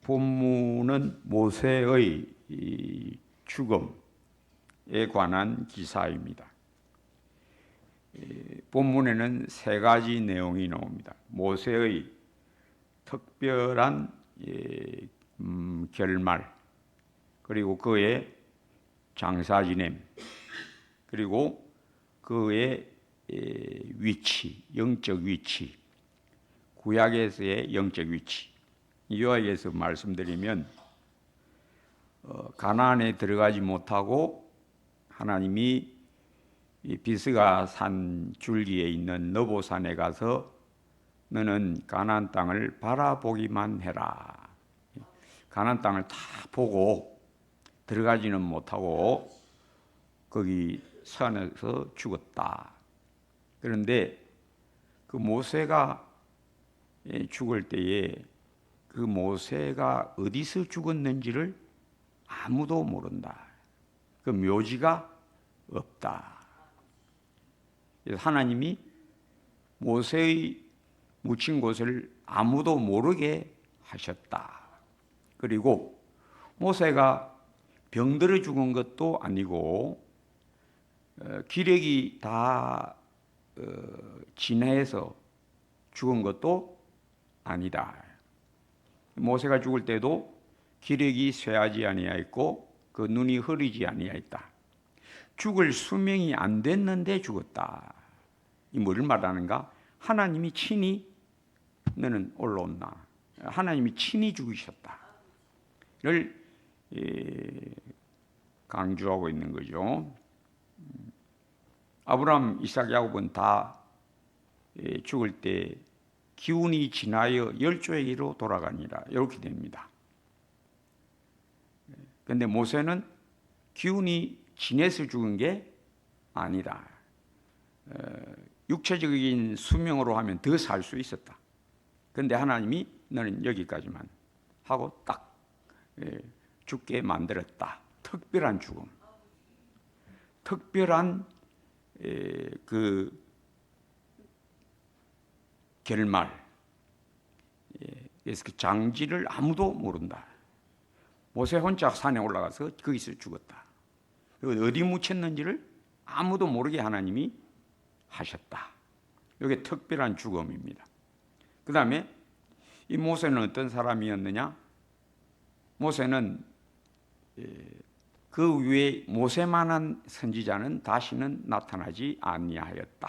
본문은 모세의 이 죽음에 관한 기사입니다. 본문에는 세 가지 내용이 나옵니다. 모세의 특별한 결말, 그리고 그의 장사 지냄, 그리고 그의 위치, 영적 위치, 구약에서의 영적 위치. 이와 의해서 말씀드리면 가나안에 들어가지 못하고 하나님이 비스가 산 줄기에 있는 너보산에 가서 너는 가나안 땅을 바라보기만 해라. 가나안 땅을 다 보고 들어가지는 못하고 거기 산에서 죽었다. 그런데 그 모세가 죽을 때에 그 모세가 어디서 죽었는지를 아무도 모른다. 그 묘지가 없다. 그래서 하나님이 모세의 묻힌 곳을 아무도 모르게 하셨다. 그리고 모세가 병들어 죽은 것도 아니고 기력이 다 진해서 죽은 것도 아니다. 모세가 죽을 때도 기력이 쇠하지 아니하였고 그 눈이 흐리지 아니하였다. 죽을 수명이 안 됐는데 죽었다. 이 뭐를 말하는가? 하나님이 친히 너는 올라온다. 하나님이 친히 죽으셨다. 를 강조하고 있는 거죠. 아브라함, 이삭, 야곱은 다 죽을 때 기운이 지나여 열조에게로 돌아가니라. 이렇게 됩니다. 그런데 모세는 기운이 지내서 죽은 게 아니다. 육체적인 수명으로 하면 더 살 수 있었다. 그런데 하나님이 너는 여기까지만 하고 딱 죽게 만들었다. 특별한 죽음. 특별한 그 결말. 그래서 그 장지를 아무도 모른다. 모세 혼자 산에 올라가서 거기서 죽었다. 그리고 어디 묻혔는지를 아무도 모르게 하나님이 하셨다. 이게 특별한 죽음입니다. 그 다음에 이 모세는 어떤 사람이었느냐? 모세는 그 위에 모세만한 선지자는 다시는 나타나지 아니하였다.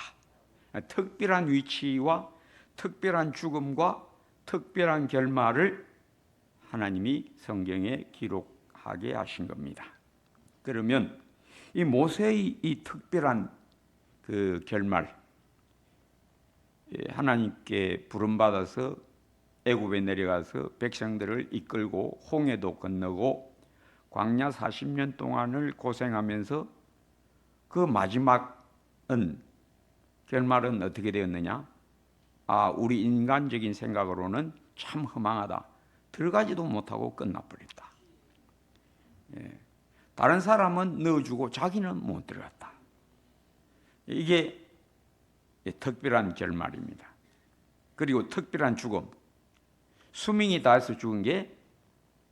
특별한 위치와 특별한 죽음과 특별한 결말을 하나님이 성경에 기록하게 하신 겁니다. 그러면 이 모세의 이 특별한 그 결말, 하나님께 부름받아서 애굽에 내려가서 백성들을 이끌고 홍해도 건너고 광야 40년 동안을 고생하면서 그 마지막은 결말은 어떻게 되었느냐? 우리 인간적인 생각으로는 참 허망하다. 들어가지도 못하고 끝나버렸다. 다른 사람은 넣어주고 자기는 못 들어갔다. 이게 특별한 결말입니다. 그리고 특별한 죽음. 수명이 다해서 죽은 게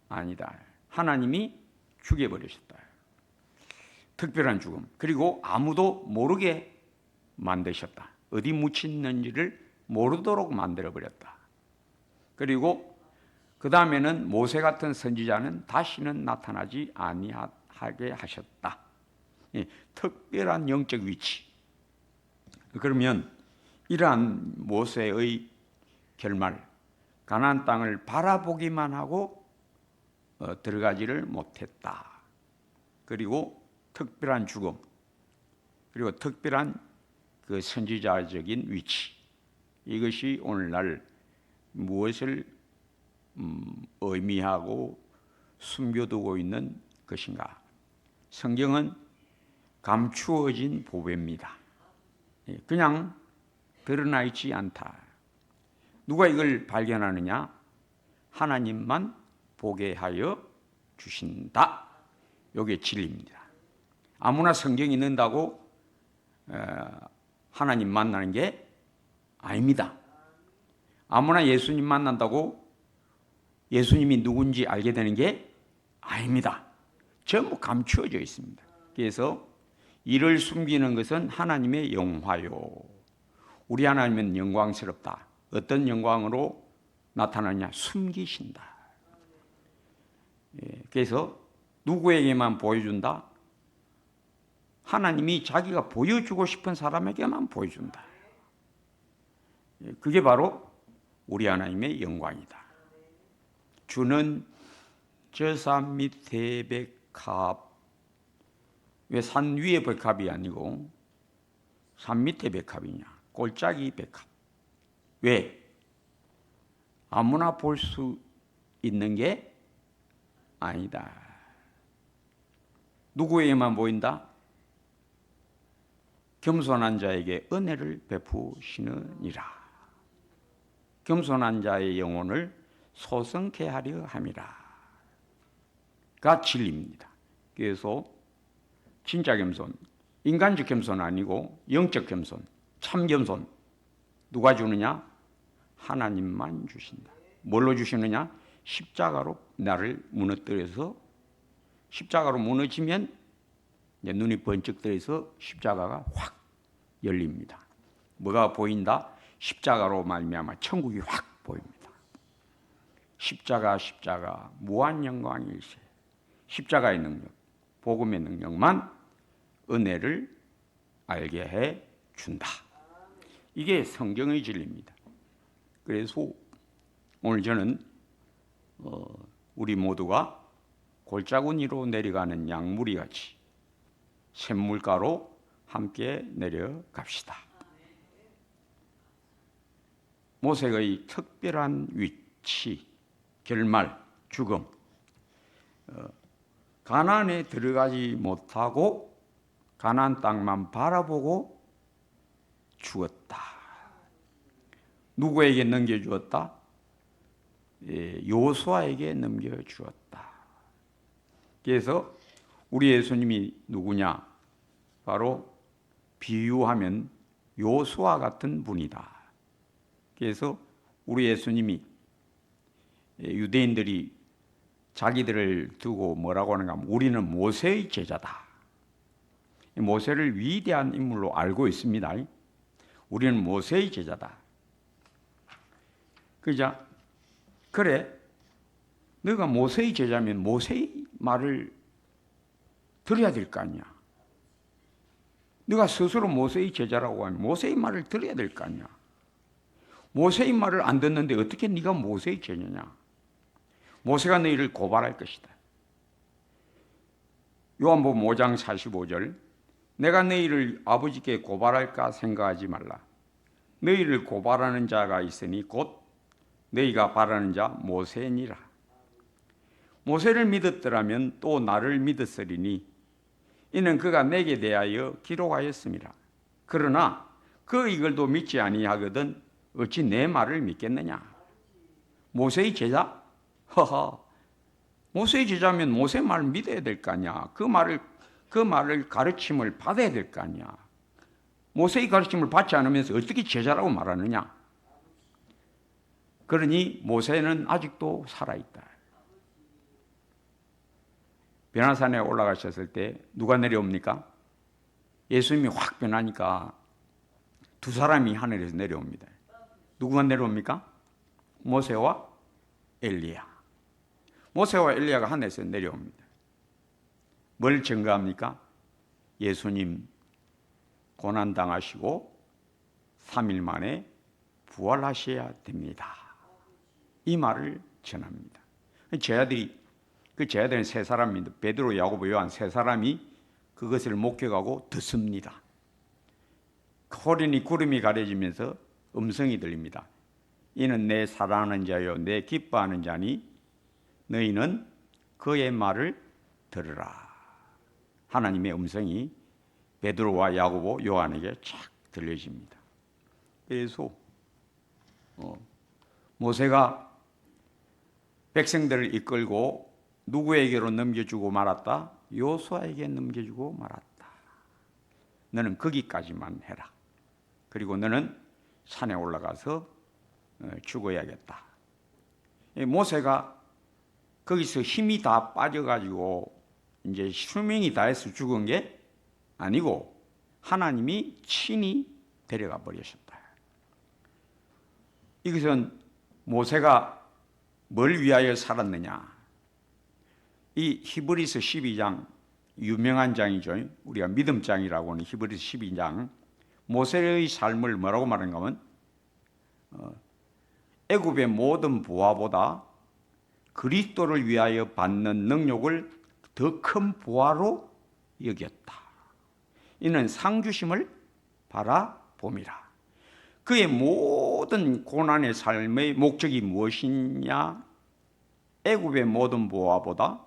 아니다. 하나님이 죽여버리셨다. 특별한 죽음. 그리고 아무도 모르게 만드셨다. 어디 묻혔는지를 모르도록 만들어버렸다. 그리고 그 다음에는 모세 같은 선지자는 다시는 나타나지 아니하게 하셨다. 특별한 영적 위치. 그러면 이러한 모세의 결말, 가나안 땅을 바라보기만 하고 들어가지를 못했다. 그리고 특별한 죽음, 그리고 특별한 그 선지자적인 위치. 이것이 오늘날 무엇을 의미하고 숨겨두고 있는 것인가? 성경은 감추어진 보배입니다. 그냥 드러나 있지 않다. 누가 이걸 발견하느냐? 하나님만 보게 하여 주신다. 이게 진리입니다. 아무나 성경 읽는다고 하나님 만나는 게 아닙니다. 아무나 예수님 만난다고 예수님이 누군지 알게 되는 게 아닙니다. 전부 감추어져 있습니다. 그래서 이를 숨기는 것은 하나님의 영화요. 우리 하나님은 영광스럽다. 어떤 영광으로 나타나냐? 숨기신다. 그래서 누구에게만 보여준다? 하나님이 자기가 보여주고 싶은 사람에게만 보여준다. 그게 바로 우리 하나님의 영광이다. 주는 저 산 밑에 백합, 왜 산 위에 백합이 아니고 산 밑에 백합이냐? 골짜기 백합. 왜? 아무나 볼 수 있는 게 아니다. 누구에게만 보인다? 겸손한 자에게 은혜를 베푸시느니라. 겸손한 자의 영혼을 소성케 하려 함이라. 가 진리입니다. 그래서 진짜 겸손, 인간적 겸손 아니고 영적 겸손, 참 겸손. 누가 주느냐? 하나님만 주신다. 뭘로 주시느냐? 십자가로 나를 무너뜨려서, 십자가로 무너지면 눈이 번쩍 뜨여서 십자가가 확 열립니다. 뭐가 보인다? 십자가로 말미암아 천국이 확 보입니다. 십자가 무한 영광일세. 십자가의 능력, 복음의 능력만 은혜를 알게 해 준다. 이게 성경의 진리입니다. 그래서 오늘 저는 우리 모두가 골짜구니로 내려가는 양무리 같이 샘물가로 함께 내려갑시다. 모세의 특별한 위치, 결말, 죽음, 가나안에 들어가지 못하고 가나안 땅만 바라보고 죽었다. 누구에게 넘겨주었다? 여호수아에게 넘겨주었다. 그래서 우리 예수님이 누구냐? 바로 비유하면 여호수아 같은 분이다. 그래서 우리 예수님이 유대인들이 자기들을 두고 뭐라고 하는가 하면 우리는 모세의 제자다. 모세를 위대한 인물로 알고 있습니다. 우리는 모세의 제자다. 그자 그래, 너가 모세의 제자면 모세의 말을 들어야 될 거 아니야. 네가 스스로 모세의 제자라고 하면 모세의 말을 들어야 될 거 아니야. 모세의 말을 안 듣는데 어떻게 네가 모세의 제자냐? 모세가 너희를 고발할 것이다. 요한복음 5장 45절, 내가 너희를 아버지께 고발할까 생각하지 말라. 너희를 고발하는 자가 있으니 곧 너희가 바라는 자 모세니라. 모세를 믿었더라면 또 나를 믿었으리니 이는 그가 내게 대하여 기록하였습니다. 그러나 그 이글도 믿지 아니하거든 어찌 내 말을 믿겠느냐? 모세의 제자? 허허. 모세의 제자면 모세 말을 믿어야 될 거 아니야. 그 말을 가르침을 받아야 될 거 아니야. 모세의 가르침을 받지 않으면서 어떻게 제자라고 말하느냐? 그러니 모세는 아직도 살아있다. 변화산에 올라가셨을 때 누가 내려옵니까? 예수님이 확 변하니까 두 사람이 하늘에서 내려옵니다. 누구가 내려옵니까? 모세와 엘리야. 모세와 엘리야가 하늘에서 내려옵니다. 뭘 증거합니까? 예수님 고난당하시고 3일 만에 부활하셔야 됩니다. 이 말을 전합니다. 제자들은 세 사람입니다. 베드로, 야고보, 요한 세 사람이 그것을 목격하고 듣습니다. 호련히 구름이 가려지면서 음성이 들립니다. 이는 내 사랑하는 자요 내 기뻐하는 자니 너희는 그의 말을 들으라. 하나님의 음성이 베드로와 야고보, 요한에게 착 들려집니다. 그래서 모세가 백성들을 이끌고 누구에게로 넘겨주고 말았다? 여호수아에게 넘겨주고 말았다. 너는 거기까지만 해라. 그리고 너는 산에 올라가서 죽어야겠다. 모세가 거기서 힘이 다 빠져가지고 이제 수명이 다해서 죽은 게 아니고 하나님이 친히 데려가 버리셨다. 이것은 모세가 뭘 위하여 살았느냐? 이 히브리서 12장, 유명한 장이죠. 우리가 믿음장이라고 하는 히브리서 12장, 모세의 삶을 뭐라고 말하는가 하면 애굽의 모든 부하보다 그리스도를 위하여 받는 능력을 더 큰 부하로 여겼다. 이는 상주심을 바라봄이라. 그의 모든 고난의 삶의 목적이 무엇이냐? 애굽의 모든 부하보다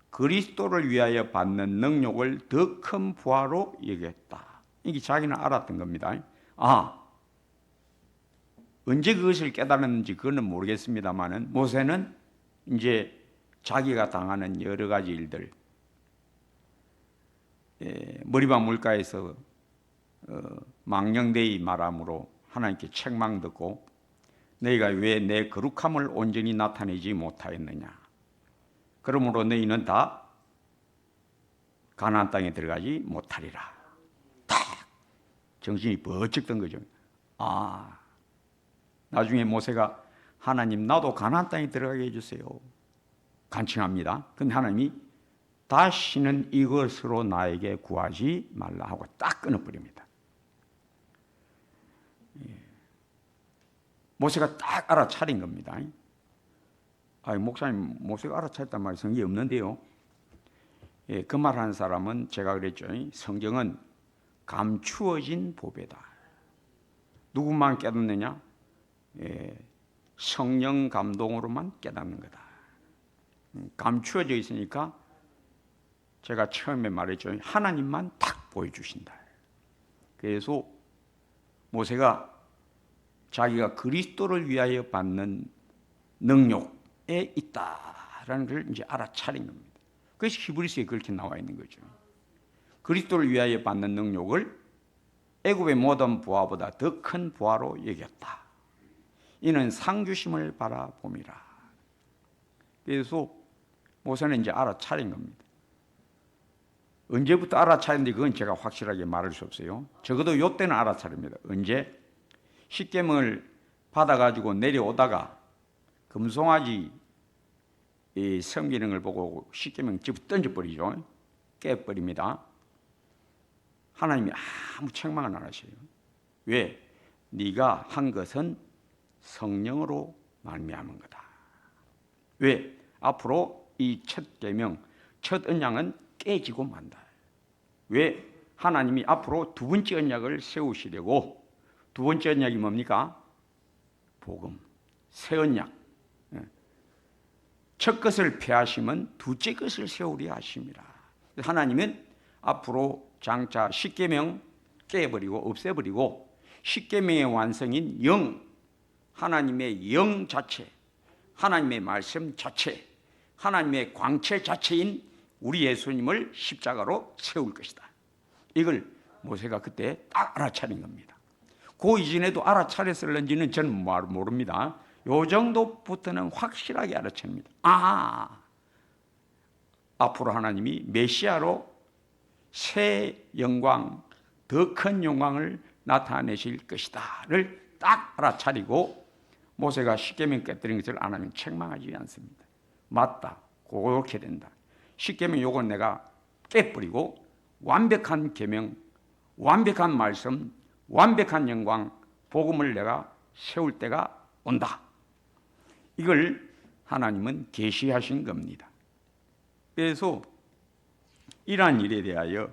그리스도를 위하여 받는 능력을 더 큰 부하로 여겼다. 이게 자기는 알았던 겁니다. 언제 그것을 깨달았는지 그거는 모르겠습니다만은 모세는 이제 자기가 당하는 여러 가지 일들, 머리방 물가에서 망령되이 말함으로 하나님께 책망 듣고 너희가 왜 내 거룩함을 온전히 나타내지 못하였느냐? 그러므로 너희는 다 가나안 땅에 들어가지 못하리라. 딱 정신이 번쩍 든 거죠. 나중에 모세가 하나님 나도 가나안 땅에 들어가게 해주세요. 간청합니다. 근데 하나님이 다시는 이것으로 나에게 구하지 말라 하고 딱 끊어버립니다. 모세가 딱 알아차린 겁니다. 목사님 모세가 알아차렸단 말이 성경에 없는데요. 그 말하는 사람은 제가 그랬죠. 성경은 감추어진 보배다. 누구만 깨닫느냐? 성령 감동으로만 깨닫는 거다. 감추어져 있으니까 제가 처음에 말했죠. 하나님만 딱 보여주신다. 그래서 모세가 자기가 그리스도를 위하여 받는 능력에 있다라는 걸 이제 알아차린 겁니다. 그래서 히브리서에 그렇게 나와 있는 거죠. 그리스도를 위하여 받는 능력을 애굽의 모든 부하보다 더 큰 부하로 여겼다. 이는 상주심을 바라봄이라. 그래서 모세는 이제 알아차린 겁니다. 언제부터 알아차렸는데 그건 제가 확실하게 말할 수 없어요. 적어도 이때는 알아차립니다. 언제? 십계명을 받아가지고 내려오다가 금송아지 섬기는 걸 보고 십계명 집어 던져버리죠. 깨버립니다. 하나님이 아무 책망을 안 하셔요. 왜? 네가 한 것은 성령으로 말미암은 거다. 왜? 앞으로 이 첫 계명, 첫 언약은 깨지고 만다. 왜? 하나님이 앞으로 두 번째 언약을 세우시려고. 두 번째 언약이 뭡니까? 복음, 새 언약. 첫 것을 폐하시면 두째 것을 세우려 하심이라. 하나님은 앞으로 장차 십계명 깨버리고 없애버리고 십계명의 완성인 영, 하나님의 영 자체, 하나님의 말씀 자체, 하나님의 광채 자체인 우리 예수님을 십자가로 세울 것이다. 이걸 모세가 그때 딱 알아차린 겁니다. 그 이전에도 알아차렸을는지는 저는 모릅니다. 요 정도부터는 확실하게 알아챕니다. 앞으로 하나님이 메시아로 새 영광, 더 큰 영광을 나타내실 것이다를 딱 알아차리고 모세가 십계명 깨뜨린 것을 안 하면 책망하지 않습니다. 맞다, 그렇게 된다. 십계명 요건 내가 깨버리고 완벽한 계명, 완벽한 말씀, 완벽한 영광, 복음을 내가 세울 때가 온다. 이걸 하나님은 계시하신 겁니다. 그래서 이러한 일에 대하여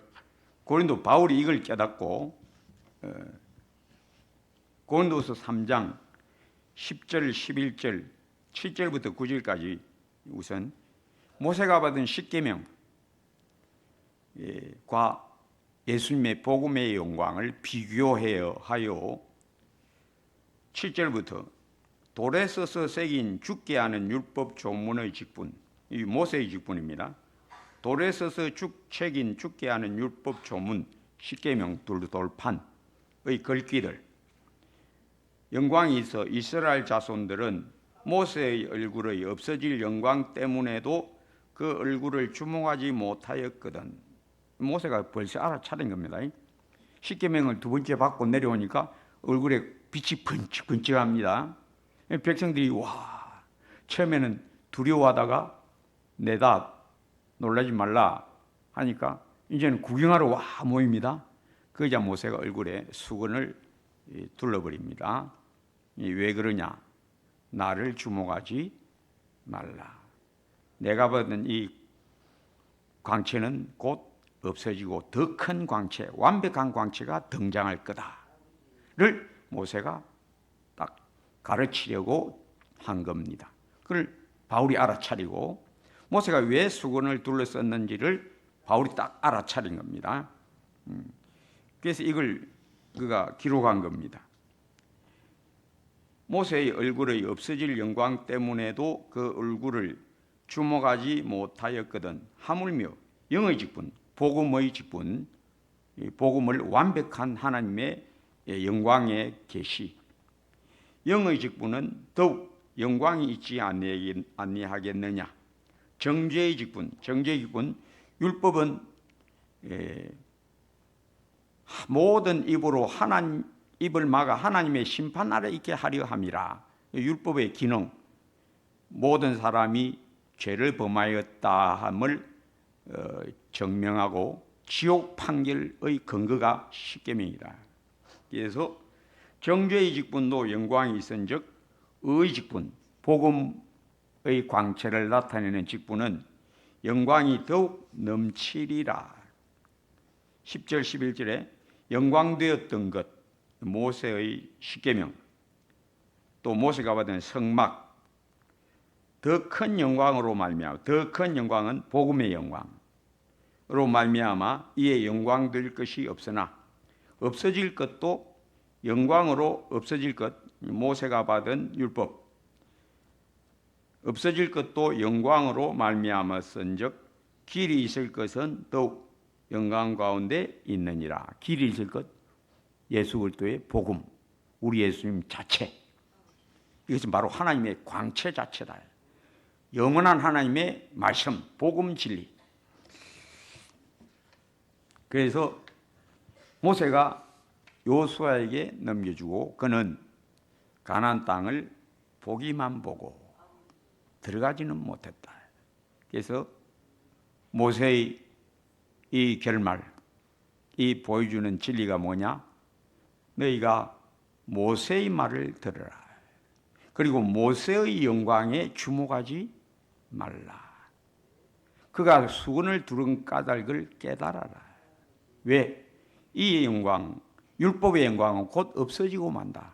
고린도 바울이 이걸 깨닫고 고린도서 3장 10절, 11절, 7절부터 9절까지 우선 모세가 받은 십계명과 예수님의 복음의 영광을 비교하여 7절부터 돌에 써서 새긴 죽게 하는 율법 조문의 직분, 이 모세의 직분입니다. 돌에 써서 새긴 죽게 하는 율법 조문, 십계명 돌판의 글귀들, 영광이 있어 이스라엘 자손들은 모세의 얼굴의 없어질 영광 때문에도 그 얼굴을 주목하지 못하였거든. 모세가 벌써 알아차린 겁니다. 십계명을 두 번째 받고 내려오니까 얼굴에 빛이 번쩍번쩍합니다. 백성들이 와, 처음에는 두려워하다가 내다 놀라지 말라 하니까 이제는 구경하러 와 모입니다. 그러자 모세가 얼굴에 수건을 둘러버립니다. 왜 그러냐? 나를 주목하지 말라. 내가 받은 이 광채는 곧 없어지고 더 큰 광채, 완벽한 광채가 등장할 거다를 모세가 딱 가르치려고 한 겁니다. 그걸 바울이 알아차리고 모세가 왜 수건을 둘러썼는지를 바울이 딱 알아차린 겁니다. 그래서 이걸 그가 기록한 겁니다. 모세의 얼굴의 없어질 영광 때문에도 그 얼굴을 주목하지 못하였거든. 하물며 영의 직분, 복음의 직분, 복음을 완벽한 하나님의 영광에 계시. 영의 직분은 더욱 영광이 있지 아니하겠느냐. 정죄의 직분, 율법은 모든 입을 막아 하나님의 심판 아래 있게 하려 함이라. 율법의 기능, 모든 사람이 죄를 범하였다 함을 증명하고 지옥 판결의 근거가 십계명이라. 그래서 정죄의 직분도 영광이 있은즉 의 직분, 복음의 광채를 나타내는 직분은 영광이 더욱 넘치리라. 10절 11절에 영광되었던 것, 모세의 십계명, 또 모세가 받은 성막, 더 큰 영광으로 말미암아, 더 큰 영광은 복음의 영광으로 말미암아 이에 영광될 것이 없으나 없어질 것도 영광으로 없어질 것, 모세가 받은 율법, 없어질 것도 영광으로 말미암았은즉 길이 있을 것은 더욱 영광 가운데 있느니라. 길이 있을 것, 예수 그리스도의 복음, 우리 예수님 자체, 이것은 바로 하나님의 광채 자체다. 영원한 하나님의 말씀, 복음 진리. 그래서 모세가 여호수아에게 넘겨주고 그는 가나안 땅을 보기만 보고 들어가지는 못했다. 그래서 모세의 이 결말, 이 보여주는 진리가 뭐냐? 너희가 모세의 말을 들으라. 그리고 모세의 영광에 주목하지 말라. 그가 수건을 두른 까닭을 깨달아라. 왜? 이 영광, 율법의 영광은 곧 없어지고 만다.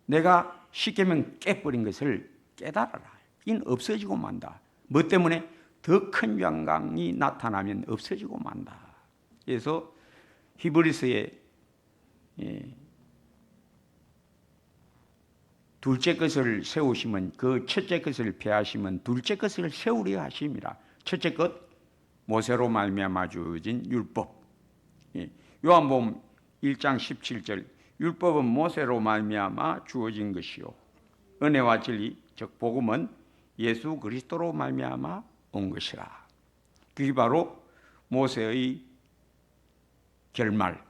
내가 십계명 깨버린 것을 깨달아라. 이는 없어지고 만다. 뭐 때문에? 더 큰 영광이 나타나면 없어지고 만다. 그래서 히브리서에 둘째 것을 세우시면 그 첫째 것을 폐하시면 둘째 것을 세우려 하심이라. 첫째 것, 모세로 말미암아 주어진 율법. 요한복음 1장 17절, 율법은 모세로 말미암아 주어진 것이요 은혜와 진리, 즉 복음은 예수 그리스도로 말미암아 온 것이라. 그게 바로 모세의 결말,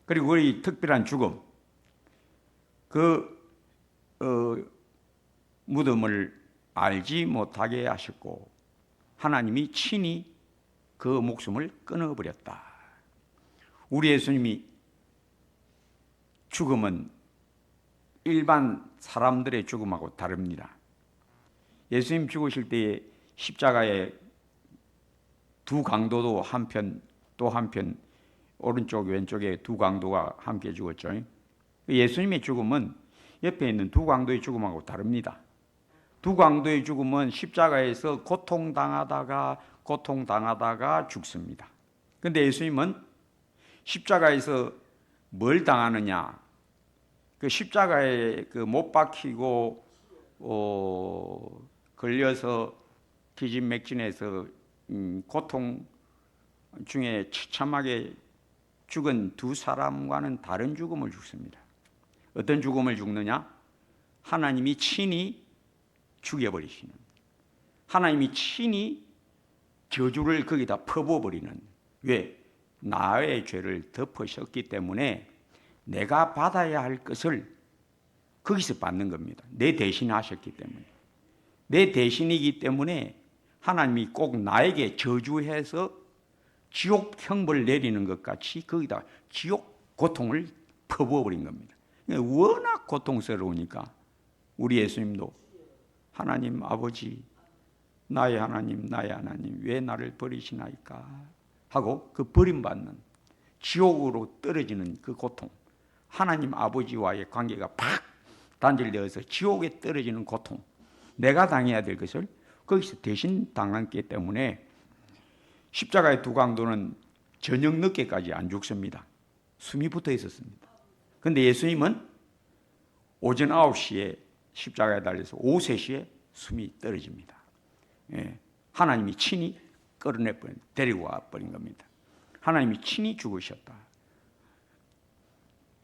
그리고 그의 특별한 죽음, 그 무덤을 알지 못하게 하셨고 하나님이 친히 그 목숨을 끊어버렸다. 우리 예수님이 죽음은 일반 사람들의 죽음하고 다릅니다. 예수님 죽으실 때에 십자가에 두 강도도 한편 또 한편 오른쪽 왼쪽에 두 강도가 함께 죽었죠. 예수님의 죽음은 옆에 있는 두 강도의 죽음하고 다릅니다. 두 강도의 죽음은 십자가에서 고통당하다가 죽습니다. 그런데 예수님은 십자가에서 뭘 당하느냐? 그 십자가에 그 못 박히고 걸려서 기진맥진해서 고통 중에 처참하게 죽은 두 사람과는 다른 죽음을 죽습니다. 어떤 죽음을 죽느냐? 하나님이 친히 죽여버리시는, 하나님이 친히 저주를 거기다 퍼부어버리는, 왜? 나의 죄를 덮으셨기 때문에 내가 받아야 할 것을 거기서 받는 겁니다. 내 대신 하셨기 때문에. 내 대신이기 때문에 하나님이 꼭 나에게 저주해서 지옥 형벌을 내리는 것 같이 거기다 지옥 고통을 퍼부어버린 겁니다. 워낙 고통스러우니까 우리 예수님도 하나님 아버지, 나의 하나님 왜 나를 버리시나이까 하고 그 버림받는, 지옥으로 떨어지는 그 고통, 하나님 아버지와의 관계가 팍 단절되어서 지옥에 떨어지는 고통, 내가 당해야 될 것을 거기서 대신 당했기 때문에 십자가의 두 강도는 저녁 늦게까지 안 죽습니다. 숨이 붙어 있었습니다. 그런데 예수님은 오전 9시에 십자가에 달려서 오후 3시에 숨이 떨어집니다. 하나님이 친히 끌어내버린, 데리고 와버린 겁니다. 하나님이 친히 죽으셨다.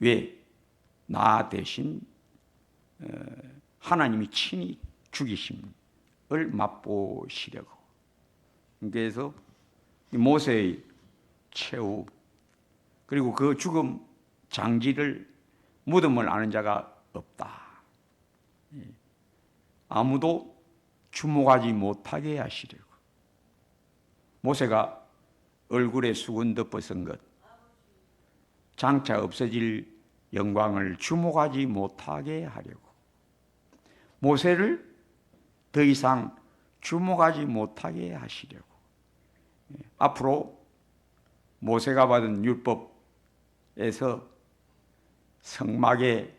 왜? 나 대신 하나님이 친히 죽이심을 맛보시려고. 그래서 모세의 최후, 그리고 그 죽음 장지를, 무덤을 아는 자가 없다. 아무도 주목하지 못하게 하시려고. 모세가 얼굴에 수건 덮어쓴 것, 장차 없어질 영광을 주목하지 못하게 하려고. 모세를 더 이상 주목하지 못하게 하시려고. 앞으로 모세가 받은 율법에서, 성막의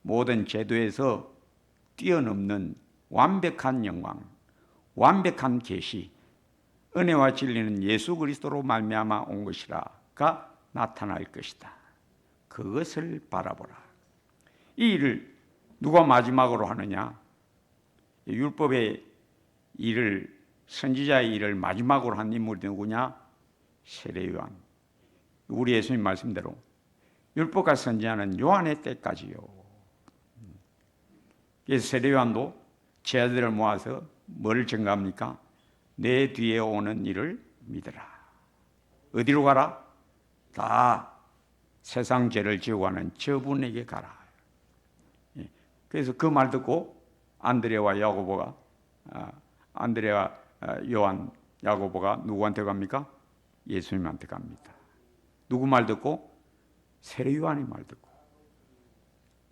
모든 제도에서 뛰어넘는 완벽한 영광, 완벽한 계시, 은혜와 진리는 예수 그리스도로 말미암아 온 것이라가 나타날 것이다. 그것을 바라보라. 이 일을 누가 마지막으로 하느냐? 율법의 일을, 선지자의 일을 마지막으로 한 인물이 누구냐? 세례요한. 우리 예수님 말씀대로 율법과 선지자는 요한의 때까지요. 그래서 세례요한도 제자들을 모아서 뭐를 증가합니까? 내 뒤에 오는 이를 믿으라. 어디로 가라? 다 세상 죄를 지고 가는 저분에게 가라. 그래서 그 말 듣고 안드레와 야고보가, 안드레와 요한, 야고보가 누구한테 갑니까? 예수님한테 갑니다. 누구 말 듣고? 세례요한의 말 듣고.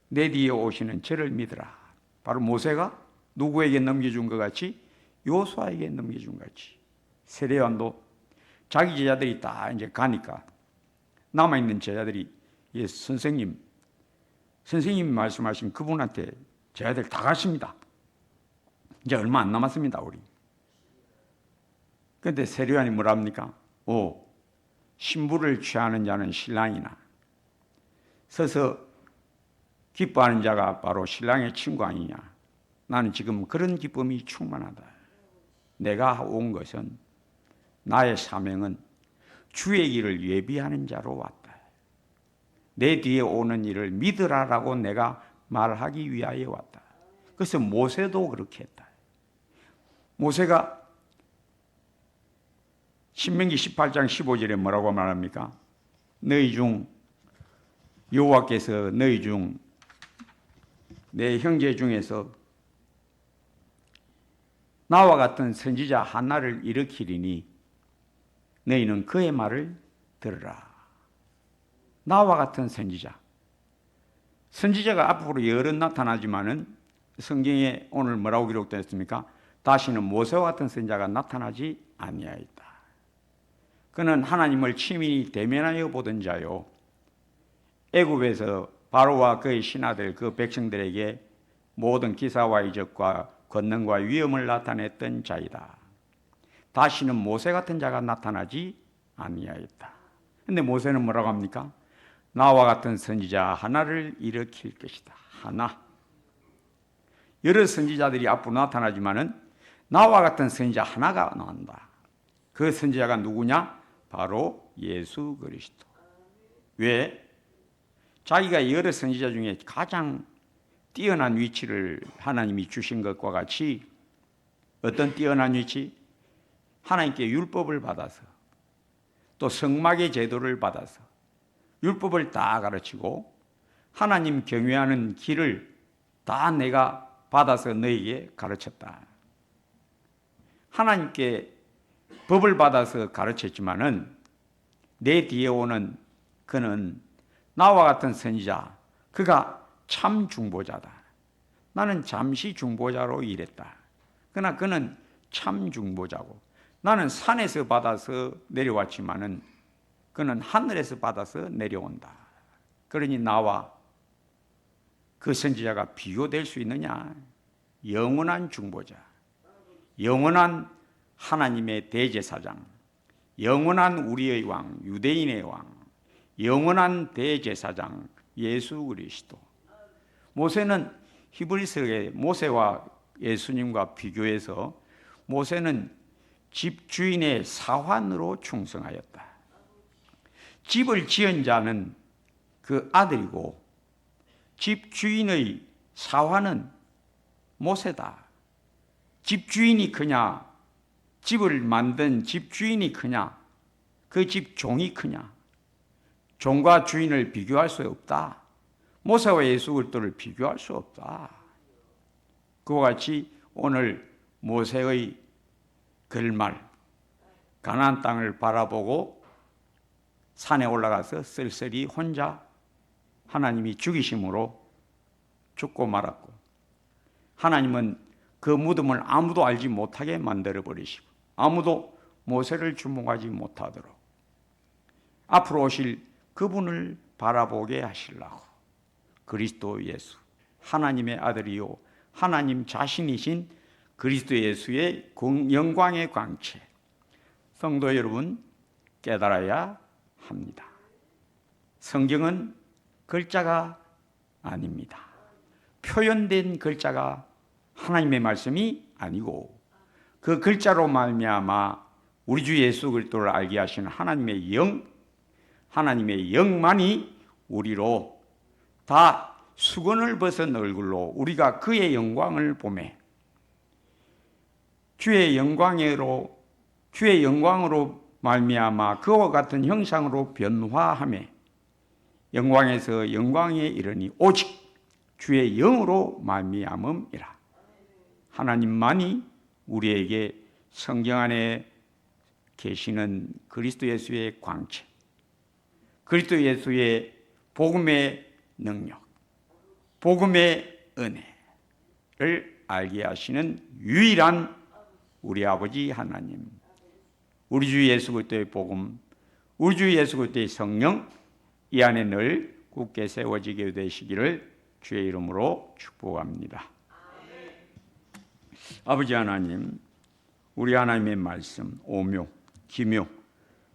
내 뒤에 오시는 저를 믿으라. 바로 모세가 누구에게 넘겨준 것 같이, 요수아에게 넘겨준 것 같이, 세례요한도 자기 제자들이 다 이제 가니까 남아있는 제자들이, 예, 선생님이 말씀하신 그분한테 제자들 다 갔습니다. 이제 얼마 안 남았습니다, 우리. 그런데 세례요한이 뭐라 합니까? 신부를 취하는 자는 신랑이나 서서 기뻐하는 자가 바로 신랑의 친구 아니냐. 나는 지금 그런 기쁨이 충만하다. 내가 온 것은, 나의 사명은 주의 길을 예비하는 자로 왔다. 내 뒤에 오는 일을 믿으라라고 내가 말하기 위하여 왔다. 그래서 모세도 그렇게 했다. 모세가 신명기 18장 15절에 뭐라고 말합니까? 너희 중 여호와께서 너희 중 내 형제 중에서 나와 같은 선지자 하나를 일으키리니 너희는 그의 말을 들으라. 나와 같은 선지자. 선지자가 앞으로 여러 나타나지만은 성경에 오늘 뭐라고 기록되어 있습니까? 다시는 모세와 같은 선지자가 나타나지 아니하였다. 그는 하나님을 친히 대면하여 보던 자요, 애굽에서 바로와 그의 신하들 그 백성들에게 모든 기사와 이적과 권능과 위엄을 나타냈던 자이다. 다시는 모세 같은 자가 나타나지 아니하였다. 그런데 모세는 뭐라고 합니까? 나와 같은 선지자 하나를 일으킬 것이다. 하나. 여러 선지자들이 앞으로 나타나지만은 나와 같은 선지자 하나가 나온다. 그 선지자가 누구냐? 바로 예수 그리스도. 왜? 자기가 여러 선지자 중에 가장 뛰어난 위치를 하나님이 주신 것과 같이, 어떤 뛰어난 위치? 하나님께 율법을 받아서, 또 성막의 제도를 받아서 율법을 다 가르치고 하나님 경외하는 길을 다 내가 받아서 너에게 가르쳤다. 하나님께 법을 받아서 가르쳤지만은 내 뒤에 오는 그는 나와 같은 선지자, 그가 참 중보자다. 나는 잠시 중보자로 일했다. 그러나 그는 참 중보자고, 나는 산에서 받아서 내려왔지만은 그는 하늘에서 받아서 내려온다. 그러니 나와 그 선지자가 비교될 수 있느냐? 영원한 중보자, 영원한 하나님의 대제사장, 영원한 우리의 왕, 유대인의 왕, 영원한 대제사장 예수 그리스도. 모세는 히브리서의 모세와 예수님과 비교해서 모세는 집주인의 사환으로 충성하였다. 집을 지은 자는 그 아들이고 집주인의 사환은 모세다. 집주인이 크냐, 집을 만든 집주인이 크냐, 그 집 종이 크냐? 종과 주인을 비교할 수 없다. 모세와 예수 그리스도를 비교할 수 없다. 그와 같이 오늘 모세의 글말, 가나안 땅을 바라보고 산에 올라가서 쓸쓸히 혼자 하나님이 죽이심으로 죽고 말았고, 하나님은 그 무덤을 아무도 알지 못하게 만들어 버리시고 아무도 모세를 주목하지 못하도록 앞으로 오실 그분을 바라보게 하시려고 그리스도 예수, 하나님의 아들이요 하나님 자신이신 그리스도 예수의 영광의 광채, 성도 여러분 깨달아야 합니다. 성경은 글자가 아닙니다. 표현된 글자가 하나님의 말씀이 아니고, 그 글자로 말미암아 우리 주 예수 그리스도를 알게 하신 하나님의 영, 하나님의 영만이 우리로 다 수건을 벗은 얼굴로 우리가 그의 영광을 보매 주의 영광으로 말미암아 그와 같은 형상으로 변화하며 영광에서 영광에 이르니 오직 주의 영으로 말미암음이라. 하나님만이 우리에게 성경 안에 계시는 그리스도 예수의 광채, 그리스도 예수의 복음의 능력, 복음의 은혜를 알게 하시는 유일한 우리 아버지 하나님, 우리 주 예수 그리스도의 복음, 우리 주 예수 그리스도의 성령, 이 안에 늘 굳게 세워지게 되시기를 주의 이름으로 축복합니다. 아버지 하나님, 우리 하나님의 말씀 오묘, 기묘,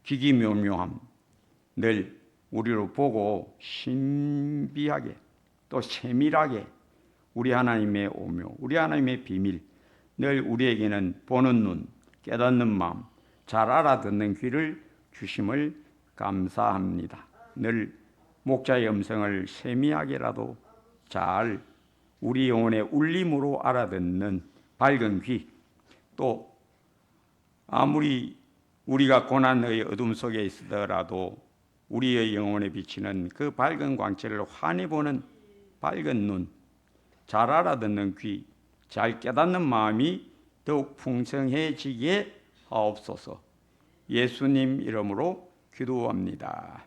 기기묘묘함 늘 우리로 보고 신비하게 또 세밀하게 우리 하나님의 오묘, 우리 하나님의 비밀 늘 우리에게는 보는 눈, 깨닫는 마음, 잘 알아듣는 귀를 주심을 감사합니다. 늘 목자의 음성을 세미하게라도 잘 우리 영혼의 울림으로 알아듣는 밝은 귀, 또 아무리 우리가 고난의 어둠 속에 있으더라도 우리의 영혼에 비치는 그 밝은 광채를 환히 보는 밝은 눈, 잘 알아듣는 귀, 잘 깨닫는 마음이 더욱 풍성해지게 하옵소서. 예수님 이름으로 기도합니다.